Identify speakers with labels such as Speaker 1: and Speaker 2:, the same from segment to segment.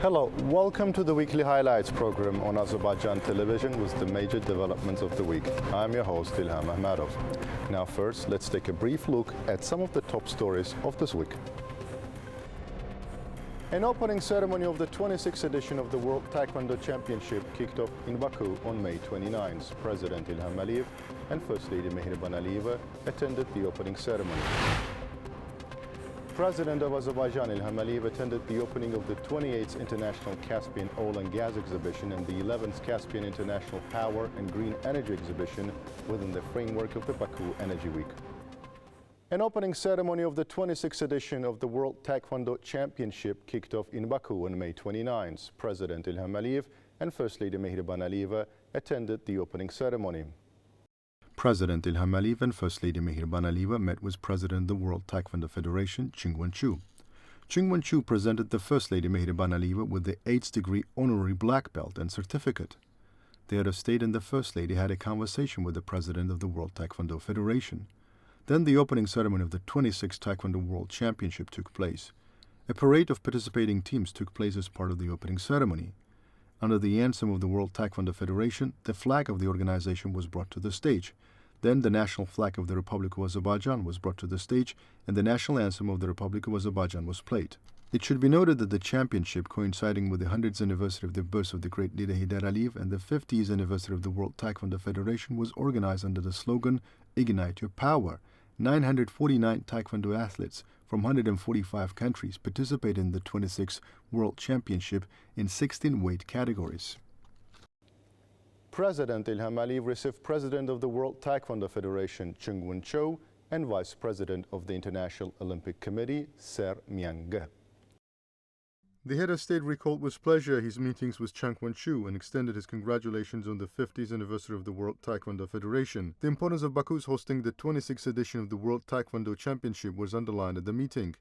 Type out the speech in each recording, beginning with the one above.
Speaker 1: Hello, welcome to the weekly highlights program on Azərbaycan Television with the major developments of the week. I'm your host, Ilham Məmmədov. Now first, let's take a brief look at some of the top stories of this week. An opening ceremony of the 26th edition of the World Taekwondo Championship kicked off in Baku on May 29th. President İlham Əliyev and First Lady Mehriban Aliyeva attended the opening ceremony. President of Azerbaijan İlham Əliyev attended the opening of the 28th International Caspian Oil and Gas Exhibition and the 11th Caspian International Power and Green Energy Exhibition within the framework of the Baku Energy Week. An opening ceremony of the 26th edition of the World Taekwondo Championship kicked off in Baku on May 29th. President İlham Əliyev and First Lady Mehriban Aliyeva attended the opening ceremony. President İlham Əliyev and First Lady Mehriban Aliyeva met with President of the World Taekwondo Federation, Chingwen-chu. Chingwen-chu presented the First Lady Mehriban Aliyeva with the 8th degree honorary black belt and certificate. The head of state and the First Lady had a conversation with the President of the World Taekwondo Federation. Then the opening ceremony of the 26th Taekwondo World Championship took place. A parade of participating teams took place as part of the opening ceremony. Under the anthem of the World Taekwondo Federation, the flag of the organization was brought to the stage. Then the national flag of the Republic of Azerbaijan was brought to the stage and the national anthem of the Republic of Azerbaijan was played. It should be noted that the championship, coinciding with the 100th anniversary of the birth of the great leader Heydar Aliyev and the 50th anniversary of the World Taekwondo Federation, was organized under the slogan, Ignite Your Power. 949 Taekwondo athletes from 145 countries participated in the 26th World Championship in 16 weight categories. President İlham Əliyev received President of the World Taekwondo Federation, Chingwen-chu, and Vice President of the International Olympic Committee, Ser Myang. The head of state recalled with pleasure his meetings with Chingwen-chu and extended his congratulations on the 50th anniversary of the World Taekwondo Federation. The importance of Baku's hosting the 26th edition of the World Taekwondo Championship was underlined at the meeting.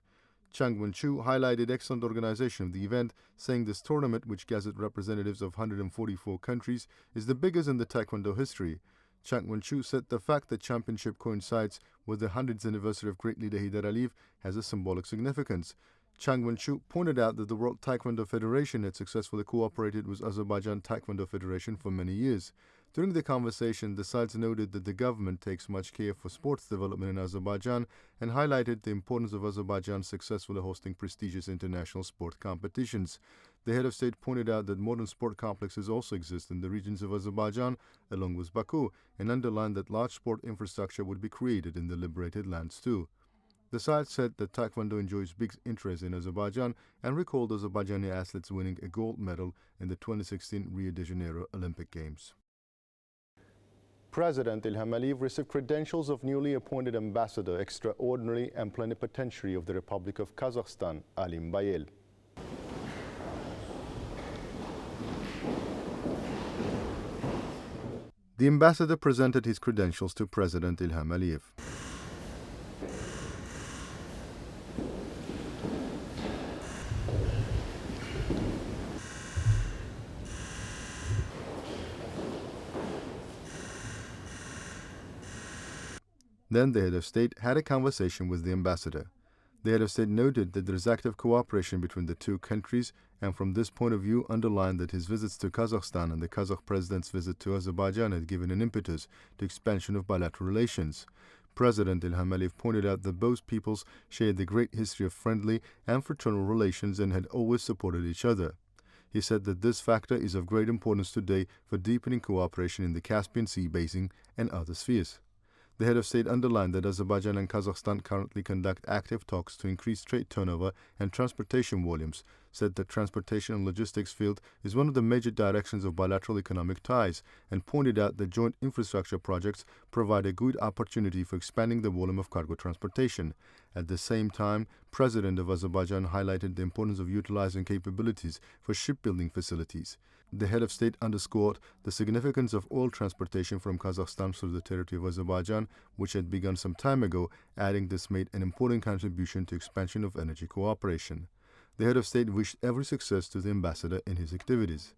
Speaker 1: Chingwen-chu highlighted excellent organization of the event, saying this tournament, which gathered representatives of 144 countries, is the biggest in the Taekwondo history. Chingwen-chu said the fact that championship coincides with the 100th anniversary of great leader Heydar Aliyev has a symbolic significance. Chingwen-chu pointed out that the World Taekwondo Federation had successfully cooperated with Azərbaycan Taekwondo Federation for many years. During the conversation, the sides noted that the government takes much care for sports development in Azerbaijan and highlighted the importance of Azerbaijan successfully hosting prestigious international sport competitions. The head of state pointed out that modern sport complexes also exist in the regions of Azerbaijan, along with Baku, and underlined that large sport infrastructure would be created in the liberated lands too. The side said that Taekwondo enjoys big interest in Azerbaijan and recalled Azerbaijani athletes winning a gold medal in the 2016 Rio de Janeiro Olympic Games. President İlham Əliyev received credentials of newly appointed Ambassador, Extraordinary and Plenipotentiary of the Republic of Kazakhstan, Alim Bayel. The ambassador presented his credentials to President İlham Əliyev. Then the head of state had a conversation with the ambassador. The head of state noted that there is active cooperation between the two countries and from this point of view underlined that his visits to Kazakhstan and the Kazakh president's visit to Azerbaijan had given an impetus to expansion of bilateral relations. President İlham Əliyev pointed out that both peoples shared the great history of friendly and fraternal relations and had always supported each other. He said that this factor is of great importance today for deepening cooperation in the Caspian Sea basin and other spheres. The head of state underlined that Azerbaijan and Kazakhstan currently conduct active talks to increase trade turnover and transportation volumes, said that transportation and logistics field is one of the major directions of bilateral economic ties, and pointed out that joint infrastructure projects provide a good opportunity for expanding the volume of cargo transportation. At the same time, President of Azerbaijan highlighted the importance of utilizing capabilities for shipbuilding facilities. The head of state underscored the significance of oil transportation from Kazakhstan through the territory of Azerbaijan, which had begun some time ago, adding this made an important contribution to expansion of energy cooperation. the head of state wished every success to the ambassador in his activities.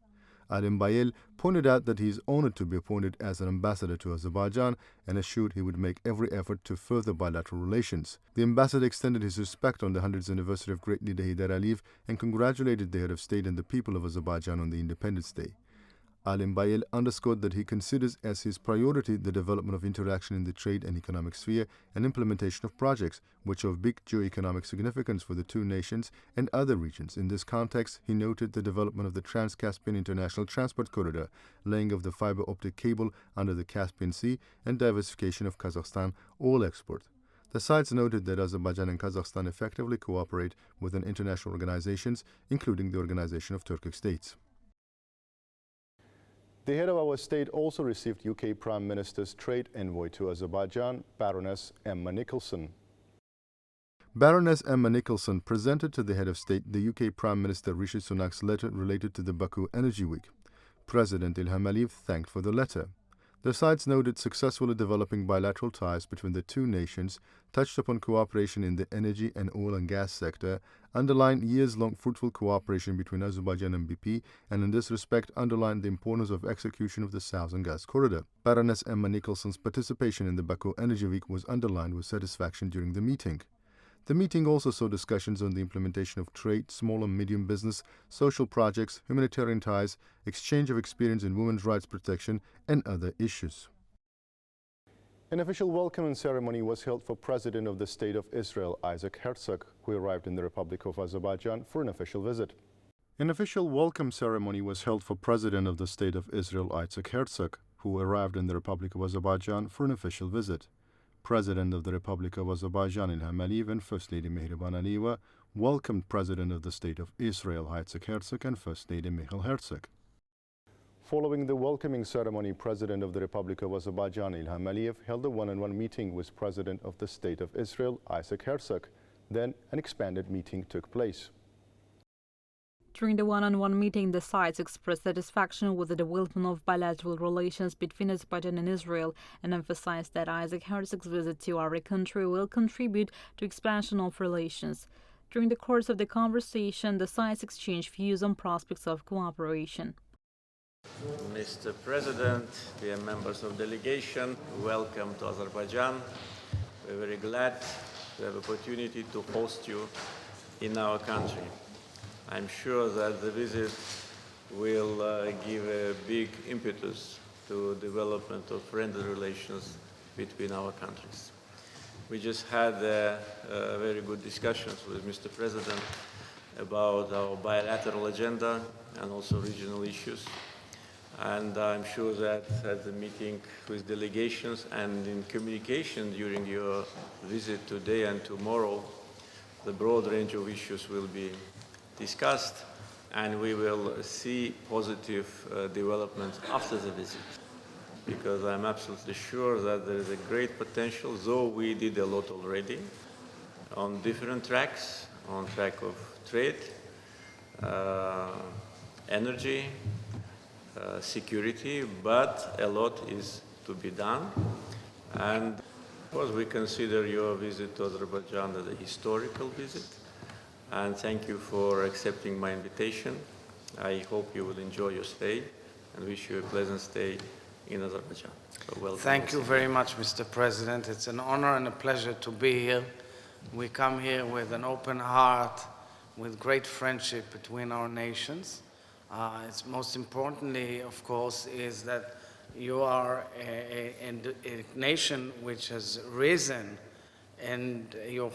Speaker 1: Adem Bayel pointed out that he is honored to be appointed as an ambassador to Azerbaijan and assured he would make every effort to further bilateral relations. The ambassador extended his respect on the 100th anniversary of great leader Heydar Aliyev and congratulated the head of state and the people of Azerbaijan on the Independence Day. Adem Bayel underscored that he considers as his priority the development of interaction in the trade and economic sphere and implementation of projects which are of big geo-economic significance for the two nations and other regions. In this context, he noted the development of the Trans-Caspian International Transport Corridor, laying of the fiber optic cable under the Caspian Sea, and diversification of Kazakhstan oil export. The sides noted that Azerbaijan and Kazakhstan effectively cooperate within international organizations, including the Organization of Turkic States. The head of our state also received UK Prime Minister's trade envoy to Azerbaijan, Baroness Emma Nicholson. Baroness Emma Nicholson presented to the head of state the UK Prime Minister Rishi Sunak's letter related to the Baku Energy Week. President Ilham Aliyev thanked for the letter. The sides noted successfully developing bilateral ties between the two nations, touched upon cooperation in the energy and oil and gas sector, underlined years-long fruitful cooperation between Azerbaijan and BP, and in this respect underlined the importance of execution of the Southern Gas Corridor. Baroness Emma Nicholson's participation in the Baku Energy Week was underlined with satisfaction during the meeting. The meeting also saw discussions on the implementation of trade, small and medium business, social projects, humanitarian ties, exchange of experience in women's rights protection, and other issues. An official welcoming ceremony was held for President of the State of Israel, Isaac Herzog, who arrived in the Republic of Azerbaijan for an official visit. An official welcome ceremony was held for President of the State of Israel, Isaac Herzog, who arrived in the Republic of Azerbaijan for an official visit. President of the Republic of Azerbaijan, Ilham Aliyev, and First Lady Mehriban Aliyeva welcomed President of the State of Israel, Isaac Herzog, and First Lady Michal Herzog. Following the welcoming ceremony, President of the Republic of Azerbaijan, Ilham Aliyev, held a one-on-one meeting with President of the State of Israel, Isaac Herzog. Then an expanded meeting took place.
Speaker 2: During the one-on-one meeting, the sides expressed satisfaction with the development of bilateral relations between Azerbaijan and Israel and emphasized that Isaac Herzog's visit to our country will contribute to expansion of relations. During the course of the conversation, the sides exchanged views on prospects of cooperation.
Speaker 3: Mr. President, dear members of delegation, welcome to Azerbaijan. We're very glad to have the opportunity to host you in our country. I'm sure that the visit will give a big impetus to development of friendly relations between our countries. We just had very good discussions with Mr. President about our bilateral agenda and also regional issues. And I'm sure that at the meeting with delegations and in communication during your visit today and tomorrow, the broad range of issues will be discussed, and we will see positive developments after the visit, because I'm absolutely sure that there is a great potential, though we did a lot already on different tracks, on track of trade, energy, security, but a lot is to be done. And of course we consider your visit to Azerbaijan as a historical visit. And thank you for accepting my invitation. I hope you will enjoy your stay and wish you a pleasant stay in Azerbaijan. So welcome.
Speaker 4: Thank you very much, Mr. President. It's an honor and a pleasure to be here. We come here with an open heart, with great friendship between our nations. It's most importantly, of course, is that you are a nation which has risen, and your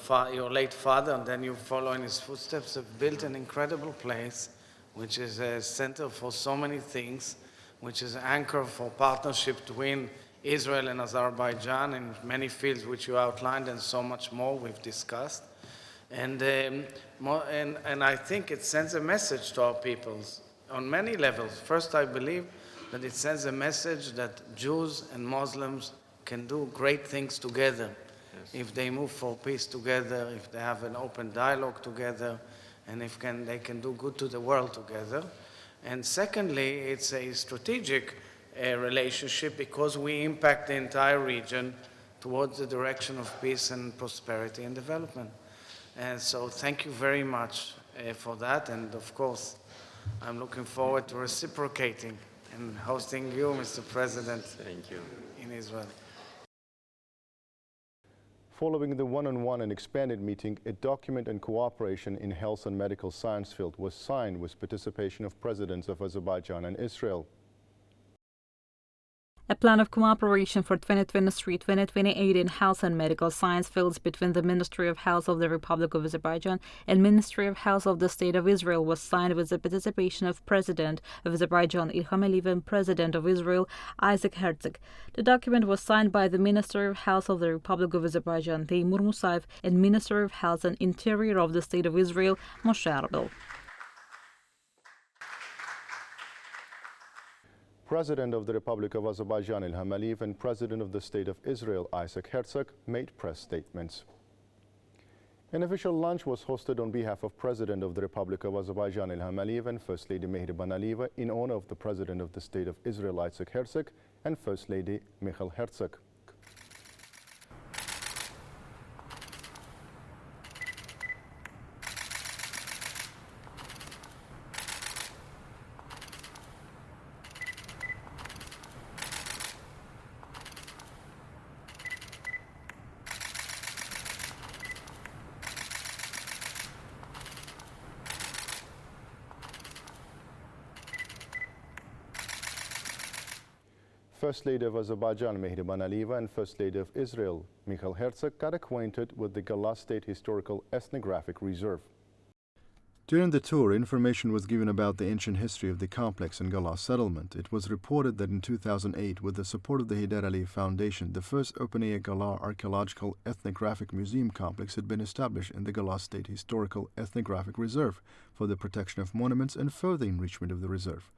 Speaker 4: late father, and then you follow in his footsteps, have built an incredible place, which is a center for so many things, which is an anchor for partnership between Israel and Azerbaijan in many fields which you outlined, and so much more we've discussed. And I think it sends a message to our peoples on many levels. First, I believe that it sends a message that Jews and Muslims can do great things together. If they move for peace together, if they have an open dialogue together, and if they can do good to the world together. And secondly, it's a strategic relationship because we impact the entire region towards the direction of peace and prosperity and development. And so thank you very much. for that, and of course, I'm looking forward to reciprocating and hosting you, Mr. President,
Speaker 3: Thank you.
Speaker 4: in Israel.
Speaker 1: Following the one-on-one and expanded meeting, a document on cooperation in health and medical science field was signed with participation of presidents of Azerbaijan and Israel.
Speaker 2: A plan of cooperation for 2023-2028 in health and medical science fields between the Ministry of Health of the Republic of Azerbaijan and Ministry of Health of the State of Israel was signed with the participation of President of Azerbaijan Ilham and President of Israel Isaac Herzog. The document was signed by the Minister of Health of the Republic of Azerbaijan Teymur Musayev and Minister of Health and Interior of the State of Israel Moshe Arbil.
Speaker 1: President of the Republic of Azerbaijan Ilham Aliyev and President of the State of Israel Isaac Herzog made press statements. An official lunch was hosted on behalf of President of the Republic of Azerbaijan Ilham Aliyev and First Lady Mehriban Aliyeva in honor of the President of the State of Israel Isaac Herzog and First Lady Michal Herzog. First Lady of Azerbaijan Mehriban Aliyeva and First Lady of Israel Michal Herzog got acquainted with the Galas State Historical Ethnographic Reserve. During the tour, information was given about the ancient history of the complex and Galas settlement. It was reported that in 2008, with the support of the Heydar Aliyev Foundation, the first open-air Galar Archaeological Ethnographic Museum complex had been established in the Galas State Historical Ethnographic Reserve for the protection of monuments and further enrichment of the reserve.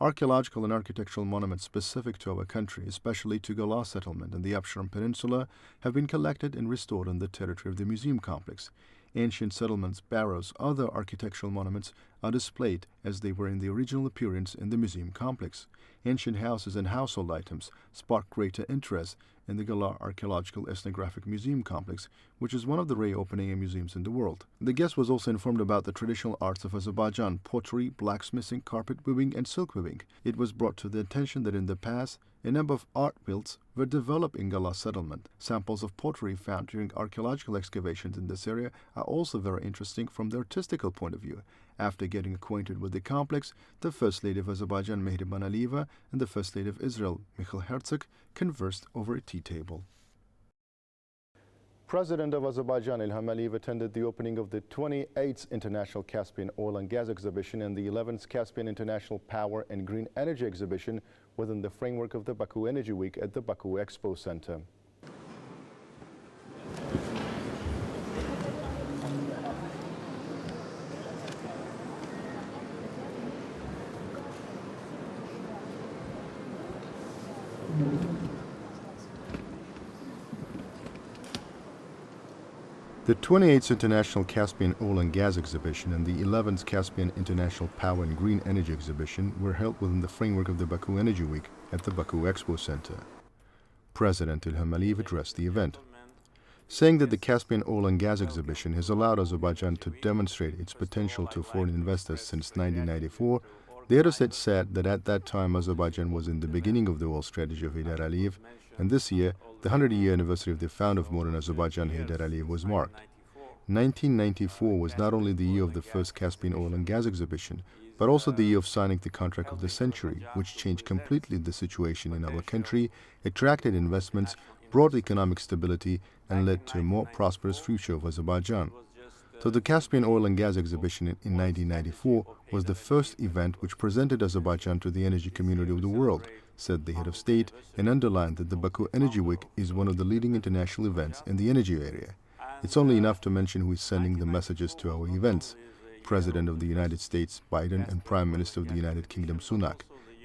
Speaker 1: Archaeological and architectural monuments specific to our country, especially to Galas settlement and the Absheron Peninsula, have been collected and restored on the territory of the museum complex. Ancient settlements, barrows, other architectural monuments are displayed as they were in the original appearance in the museum complex. Ancient houses and household items spark greater interest in the Galar Archaeological Ethnographic Museum complex, which is one of the rare open-air museums in the world. The guest was also informed about the traditional arts of Azerbaijan: pottery, blacksmithing, carpet weaving, and silk weaving. It was brought to the attention that in the past, a number of art builds were developed in Galas settlement. Samples of pottery found during archaeological excavations in this area are also very interesting from the artistical point of view. After getting acquainted with the complex, the First Lady of Azerbaijan Mehriban Aliyeva and the First Lady of Israel Michal Herzog conversed over a tea table. President of Azerbaijan Ilham Aliyev attended the opening of the 28th International Caspian Oil and Gas Exhibition and the 11th Caspian International Power and Green Energy Exhibition within the framework of the Baku Energy Week at the Baku Expo Center. The 28th International Caspian Oil and Gas Exhibition and the 11th Caspian International Power and Green Energy Exhibition were held within the framework of the Baku Energy Week at the Baku Expo Center. President Ilham Aliyev addressed the event, saying that the Caspian Oil and Gas Exhibition has allowed Azerbaijan to demonstrate its potential to foreign investors since 1994. The head of state said that at that time Azerbaijan was in the beginning of the oil strategy of Heydar Aliyev, and this year, the 100-year anniversary of the founder of modern Azerbaijan, Heydar Aliyev, was marked. 1994 was not only the year of the first Caspian Oil and Gas Exhibition, but also the year of signing the contract of the century, which changed completely the situation in our country, attracted investments, brought economic stability, and led to a more prosperous future of Azerbaijan. So the Caspian Oil and Gas Exhibition in 1994 was the first event which presented Azerbaijan to the energy community of the world, said the head of state, and underlined that the Baku Energy Week is one of the leading international events in the energy area. It's only enough to mention who is sending the messages to our events. President of the United States Biden and Prime Minister of the United Kingdom Sunak,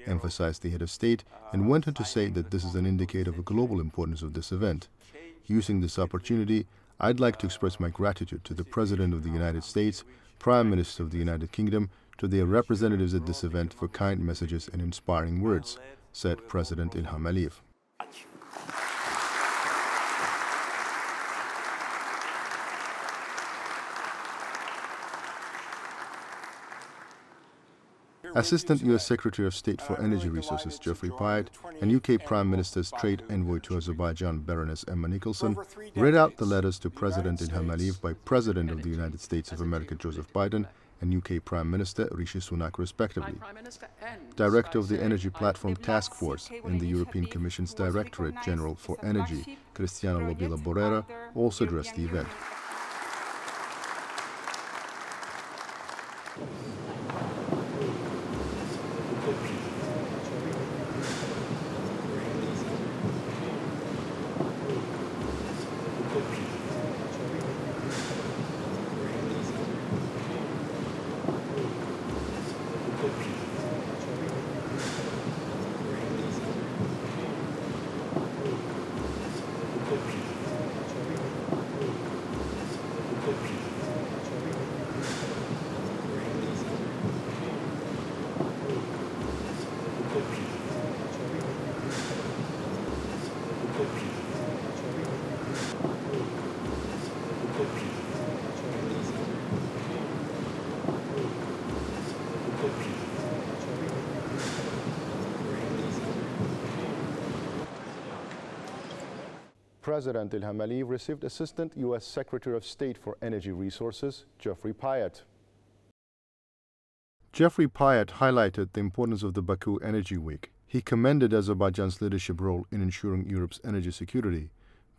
Speaker 1: emphasized the head of state, and went on to say that this is an indicator of the global importance of this event. Using this opportunity, I'd like to express my gratitude to the President of the United States, Prime Minister of the United Kingdom, to their representatives at this event for kind messages and inspiring words, said President Ilham Aliyev. Assistant U.S. Secretary of State for Energy Resources Geoffrey Pyatt and UK Prime Minister's Trade Envoy to Azerbaijan Baroness Emma Nicholson read out the letters to President Ilham Aliyev by President of the United States of America Joseph Biden and UK Prime Minister Rishi Sunak respectively. Director of the Energy Platform Task Force in the European Commission's Directorate General for Energy, Cristiano Lobila Borrera, also addressed the event. President Ilham Aliyev received Assistant U.S. Secretary of State for Energy Resources, Geoffrey Pyatt. Geoffrey Pyatt highlighted the importance of the Baku Energy Week. He commended Azerbaijan's leadership role in ensuring Europe's energy security.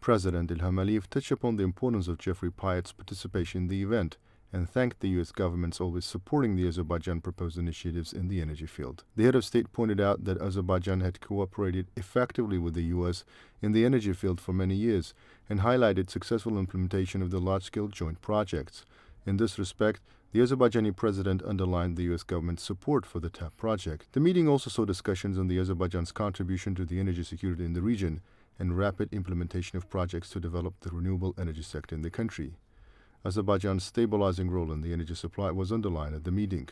Speaker 1: President Ilham Aliyev touched upon the importance of Geoffrey Pyatt's participation in the event and thanked the U.S. government's always supporting the Azerbaijan proposed initiatives in the energy field. The head of state pointed out that Azerbaijan had cooperated effectively with the U.S. in the energy field for many years and highlighted successful implementation of the large-scale joint projects. In this respect, the Azerbaijani president underlined the U.S. government's support for the TAP project. The meeting also saw discussions on the Azerbaijan's contribution to the energy security in the region and rapid implementation of projects to develop the renewable energy sector in the country. Azerbaijan's stabilizing role in the energy supply was underlined at the meeting.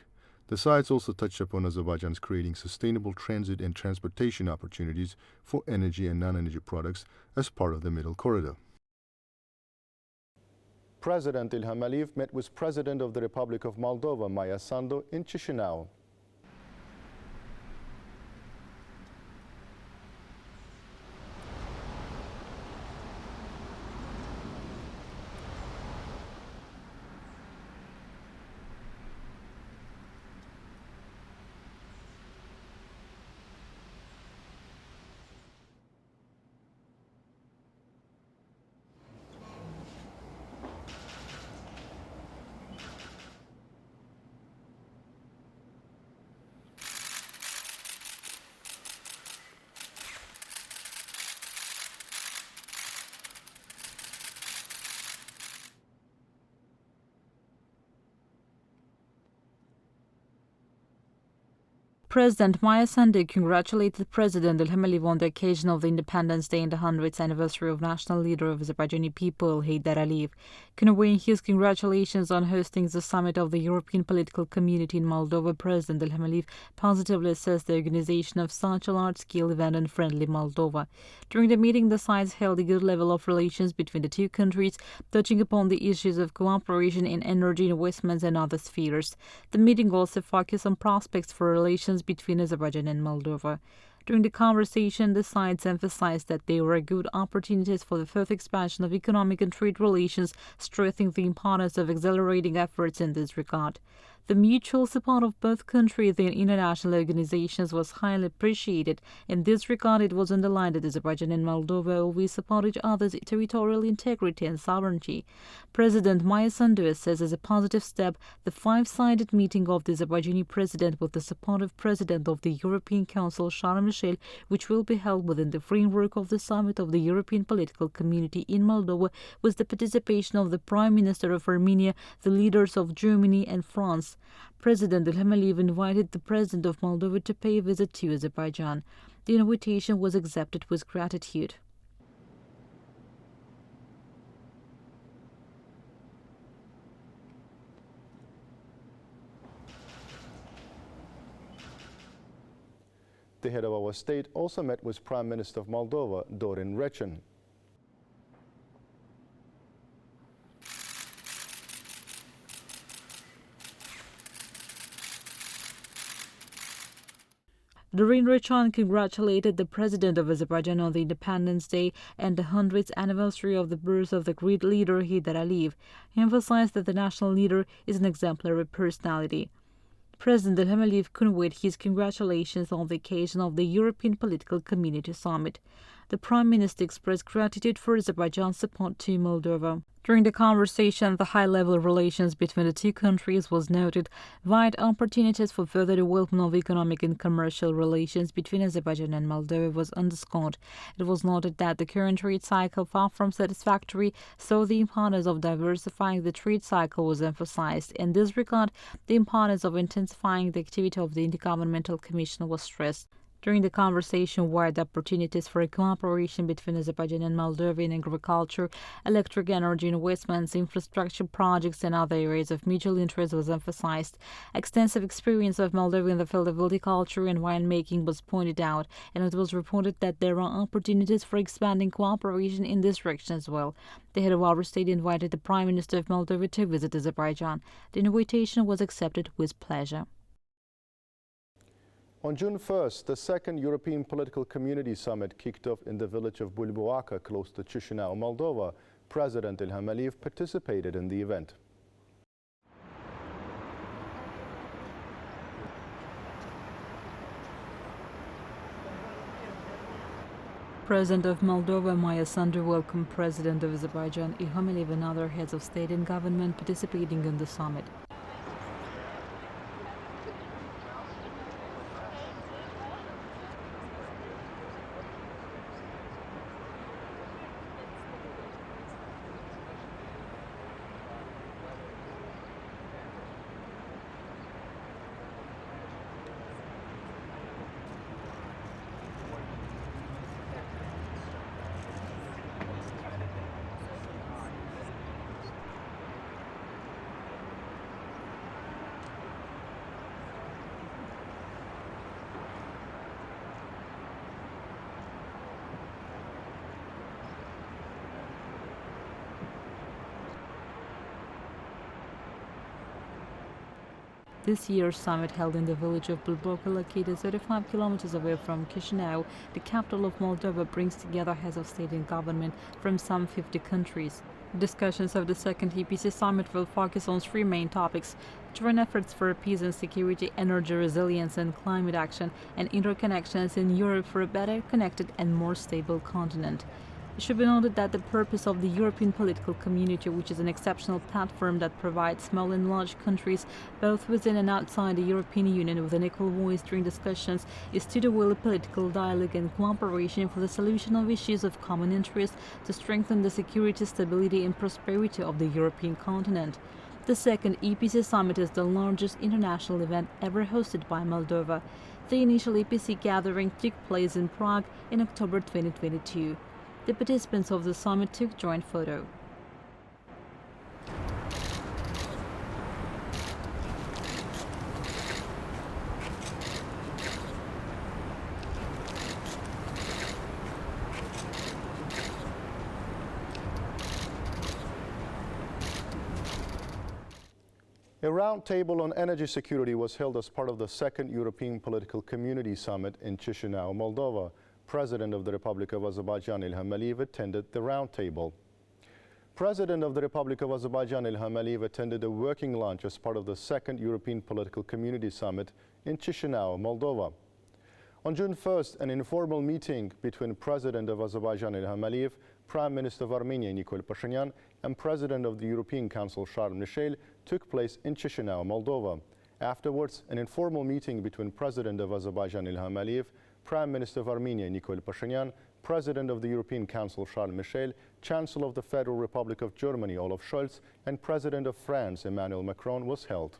Speaker 1: The sides also touched upon Azerbaijan's creating sustainable transit and transportation opportunities for energy and non-energy products as part of the Middle Corridor. President Ilham Aliyev met with President of the Republic of Moldova, Maia Sandu, in Chisinau.
Speaker 2: President Maia Sandu congratulated President Ilham Aliyev on the occasion of the Independence Day and the 100th anniversary of national leader of Azerbaijani people, Heydar Aliyev, conveying his congratulations on hosting the summit of the European political community in Moldova. President Ilham Aliyev positively assessed the organization of such a large-scale event in friendly Moldova. During the meeting, the sides held a good level of relations between the two countries, touching upon the issues of cooperation in energy, investments and other spheres. The meeting also focused on prospects for relations between Azerbaijan and Moldova. During the conversation, the sides emphasized that there were good opportunities for the further expansion of economic and trade relations, stressing the importance of accelerating efforts in this regard. The mutual support of both countries and international organizations was highly appreciated. In this regard, it was underlined that Azerbaijan and Moldova always support each other's territorial integrity and sovereignty. President Maia Sandu says as a positive step the five-sided meeting of the Azerbaijani president with the support of President of the European Council, Charles Michel, which will be held within the framework of the summit of the European political community in Moldova, with the participation of the Prime Minister of Armenia, the leaders of Germany and France. President Ilham Aliyev invited the President of Moldova to pay a visit to Azerbaijan. The invitation was accepted with gratitude.
Speaker 1: The head of our state also met with Prime Minister of Moldova, Dorin Rečen.
Speaker 2: During Rövşən congratulated the President of Azerbaijan on the Independence Day and the 100th anniversary of the birth of the great leader Heydər Əliyev. He emphasized that the national leader is an exemplary personality. President İlham Əliyev conveyed his congratulations on the occasion of the European Political Community Summit. The Prime Minister expressed gratitude for Azerbaijan's support to Moldova. During the conversation, the high-level relations between the two countries was noted, wide opportunities for further development of economic and commercial relations between Azerbaijan and Moldova was underscored. It was noted that the current trade cycle, far from satisfactory, so the importance of diversifying the trade cycle was emphasized. In this regard, the importance of intensifying the activity of the Intergovernmental Commission was stressed. During the conversation, wide opportunities for cooperation between Azerbaijan and Moldova in agriculture, electric energy investments, infrastructure projects, and other areas of mutual interest was emphasized. Extensive experience of Moldova in the field of viticulture and winemaking was pointed out, and it was reported that there are opportunities for expanding cooperation in this direction as well. The head of our state invited the Prime Minister of Moldova to visit Azerbaijan. The invitation was accepted with pleasure.
Speaker 1: On June 1st, the second European Political Community Summit kicked off in the village of Bulbuaka, close to Chisinau, Moldova. President İlham Əliyev participated in the event.
Speaker 2: President of Moldova Maya Sandu welcomed President of Azerbaijan İlham Əliyev and other heads of state and government participating in the summit. This year's summit, held in the village of Bulbuaka, located 35 kilometers away from Chisinau, the capital of Moldova, brings together heads of state and government from some 50 countries. Discussions of the second EPC summit will focus on three main topics: joint efforts for peace and security, energy resilience and climate action, and interconnections in Europe for a better connected and more stable continent. It should be noted that the purpose of the European political community, which is an exceptional platform that provides small and large countries, both within and outside the European Union, with an equal voice during discussions, is to develop political dialogue and cooperation for the solution of issues of common interest to strengthen the security, stability and prosperity of the European continent. The second EPC summit is the largest international event ever hosted by Moldova. The initial EPC gathering took place in Prague in October 2022. The participants of the summit took joint photo.
Speaker 1: A roundtable on energy security was held as part of the second European Political Community Summit in Chisinau, Moldova. President of the Republic of Azerbaijan İlham Əliyev attended the roundtable. President of the Republic of Azerbaijan İlham Əliyev attended a working lunch as part of the second European Political Community Summit in Chisinau, Moldova. On June 1st, an informal meeting between President of Azerbaijan İlham Əliyev, Prime Minister of Armenia Nikol Pashinyan, and President of the European Council Charles Michel took place in Chisinau, Moldova. Afterwards, an informal meeting between President of Azerbaijan İlham Əliyev, Prime Minister of Armenia Nikol Pashinyan, President of the European Council Charles Michel, Chancellor of the Federal Republic of Germany Olaf Scholz, and President of France Emmanuel Macron was held.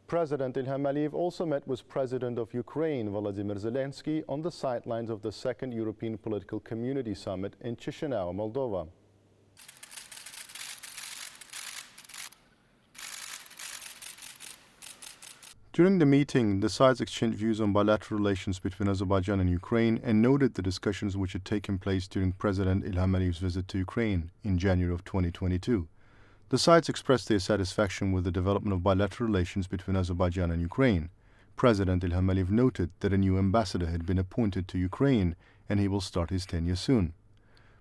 Speaker 1: President İlham Əliyev also met with President of Ukraine Volodymyr Zelensky on the sidelines of the second European Political Community Summit in Chisinau, Moldova. During the meeting, the sides exchanged views on bilateral relations between Azerbaijan and Ukraine and noted the discussions which had taken place during President İlham Əliyev's visit to Ukraine in January of 2022. The sides expressed their satisfaction with the development of bilateral relations between Azerbaijan and Ukraine. President Ilham Aliyev noted that a new ambassador had been appointed to Ukraine and he will start his tenure soon.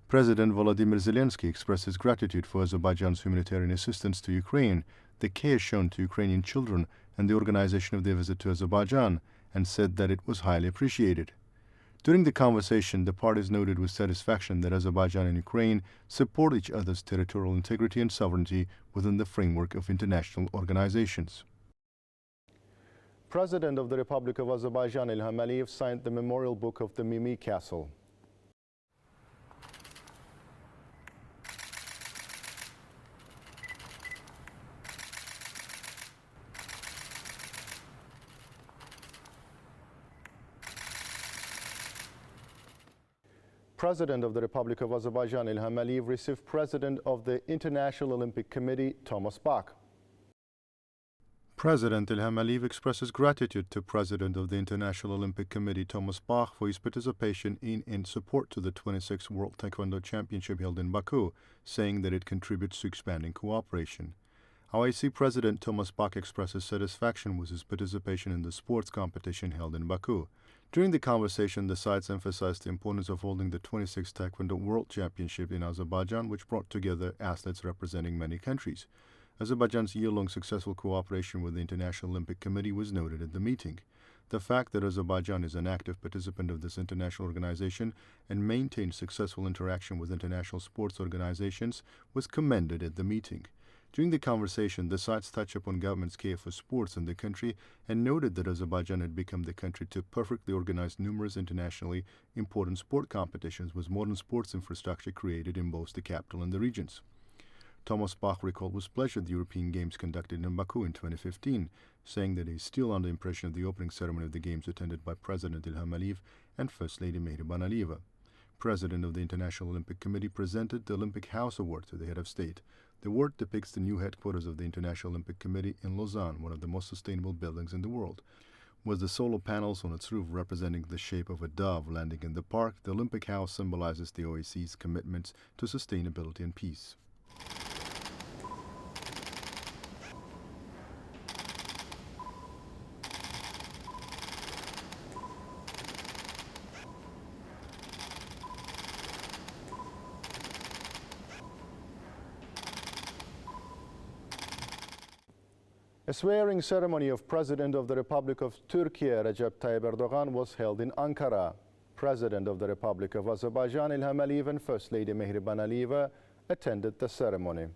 Speaker 1: President Volodymyr Zelensky expressed his gratitude for Azerbaijan's humanitarian assistance to Ukraine, the care shown to Ukrainian children, and the organization of their visit to Azerbaijan, and said that it was highly appreciated. During the conversation, the parties noted with satisfaction that Azerbaijan and Ukraine support each other's territorial integrity and sovereignty within the framework of international organizations. President of the Republic of Azerbaijan Ilham Aliyev signed the memorial book of the Mimi Castle. President of the Republic of Azerbaijan Ilham Aliyev received President of the International Olympic Committee Thomas Bach. President Ilham Aliyev expresses gratitude to President of the International Olympic Committee Thomas Bach for his participation in and support to the 26th World Taekwondo Championship held in Baku, saying that it contributes to expanding cooperation. OIC President Thomas Bach expresses satisfaction with his participation in the sports competition held in Baku. During the conversation, the sides emphasized the importance of holding the 26th Taekwondo World Championship in Azerbaijan, which brought together athletes representing many countries. Azerbaijan's year-long successful cooperation with the International Olympic Committee was noted at the meeting. The fact that Azerbaijan is an active participant of this international organization and maintains successful interaction with international sports organizations was commended at the meeting. During the conversation, the sides touched upon government's care for sports in the country and noted that Azerbaijan had become the country to perfectly organize numerous internationally important sport competitions with modern sports infrastructure created in both the capital and the regions. Thomas Bach recalled with pleasure the European Games conducted in Baku in 2015, saying that he is still under the impression of the opening ceremony of the Games attended by President Ilham Aliyev and First Lady Mehriban Aliyeva. President of the International Olympic Committee presented the Olympic House Award to the head of state. The award depicts the new headquarters of the International Olympic Committee in Lausanne, one of the most sustainable buildings in the world. With the solar panels on its roof representing the shape of a dove landing in the park, the Olympic House symbolizes the OAC's commitments to sustainability and peace. A swearing ceremony of President of the Republic of Turkey, Recep Tayyip Erdogan, was held in Ankara. President of the Republic of Azerbaijan, Ilham Aliyev, and First Lady Mehriban Aliyeva attended the ceremony.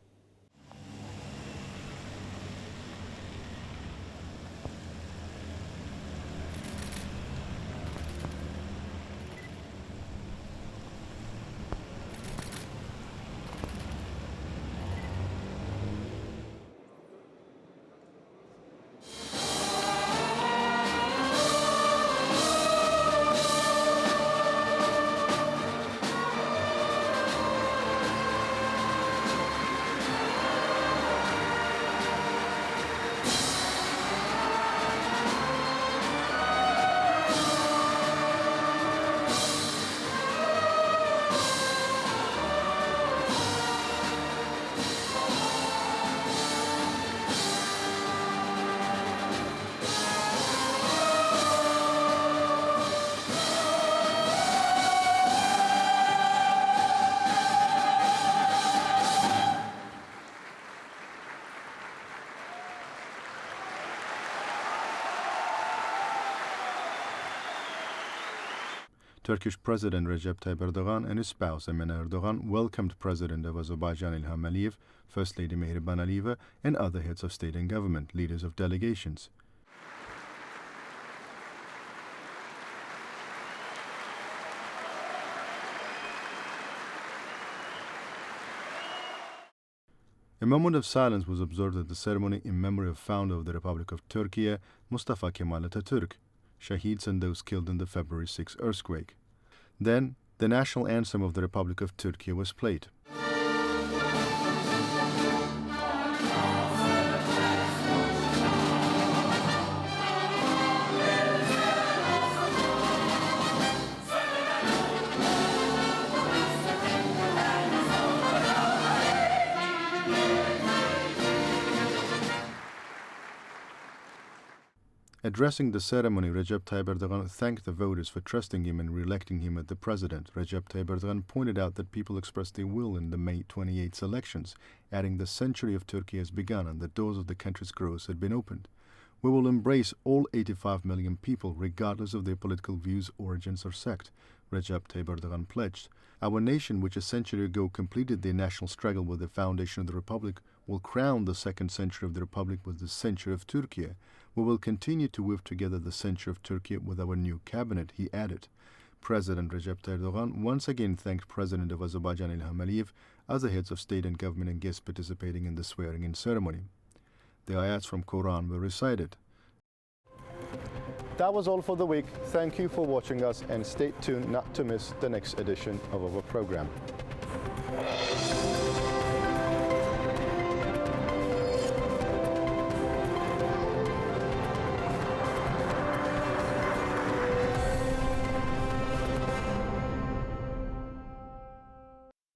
Speaker 1: Turkish President Recep Tayyip Erdogan and his spouse Emine Erdogan welcomed President of Azerbaijan Ilham Aliyev, First Lady Mehriban Aliyeva, and other heads of state and government, leaders of delegations. A moment of silence was observed at the ceremony in memory of founder of the Republic of Turkey, Mustafa Kemal Atatürk, shaheeds and those killed in the February 6 earthquake. Then, the national anthem of the Republic of Turkey was played. Addressing the ceremony, Recep Tayyip Erdogan thanked the voters for trusting him and re-electing him as the president. Recep Tayyip Erdogan pointed out that people expressed their will in the May 28th elections, adding the century of Turkey has begun and the doors of the country's growth had been opened. We will embrace all 85 million people, regardless of their political views, origins or sect, Recep Tayyip Erdogan pledged. Our nation, which a century ago completed their national struggle with the foundation of the Republic, will crown the second century of the Republic with the century of Turkey. We will continue to weave together the century of Turkey with our new cabinet, he added. President Recep Tayyip Erdogan once again thanked President of Azerbaijan Ilham, other heads of state and government and guests participating in the swearing-in ceremony. The ayats from Quran were recited. That was all for the week. Thank you for watching us and stay tuned not to miss the next edition of our program.